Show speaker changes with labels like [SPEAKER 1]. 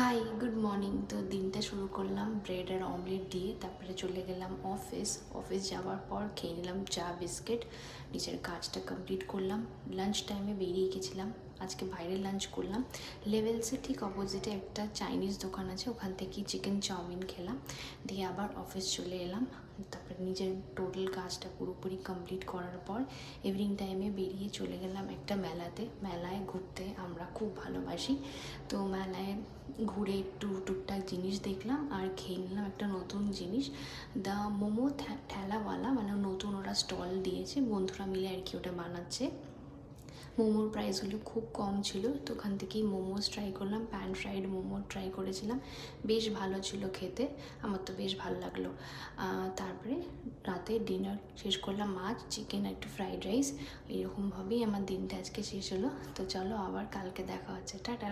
[SPEAKER 1] High, good morning. তো দিনটা শুরু করলাম ব্রেড আর অমলেট দিয়ে, তারপরে চলে গেলাম অফিস যাওয়ার পর খেয়ে নিলাম চা বিস্কিট, নিজের কাজটা কমপ্লিট করলাম। লাঞ্চ টাইমে বেরিয়ে গেছিলাম, আজকে বাইরে লাঞ্চ করলাম। লেভেলসের ঠিক অপোজিটে একটা চাইনিজ দোকান আছে, ওখান থেকে চিকেন চাউমিন খেলাম, দিয়ে আবার অফিস চলে এলাম। তারপরে নিজের টোটাল কাজটা পুরোপুরি কমপ্লিট করার পর ইভিনিং টাইমে বেরিয়ে চলে গেলাম একটা মেলায় ঘুরতে আমরা খুব ভালোবাসি। তো মেলায় ঘুরে একটু টুকটাক জিনিস দেখলাম আর খেয়ে নিলাম একটা নতুন জিনিস, দ্য মোমো ঠেলাওয়ালা, মানে নতুন ওরা স্টল দিয়েছে, বন্ধুরা মিলে আর কি ওটা বানাচ্ছে। মোমোর প্রাইসগুলো খুব কম ছিল, তো ওখান থেকেই মোমোস ট্রাই করলাম, প্যান ফ্রাইড মোমো ট্রাই করেছিলাম, বেশ ভালো ছিল খেতে, আমার তো বেশ ভালো লাগলো। তারপরে রাতে ডিনার শেষ করলাম, মাছ চিকেন একটু ফ্রাইড রাইস, এরকমভাবেই আমার দিনটা আজকে শেষ হলো। তো চলো আবার কালকে দেখা হচ্ছে, টাটা।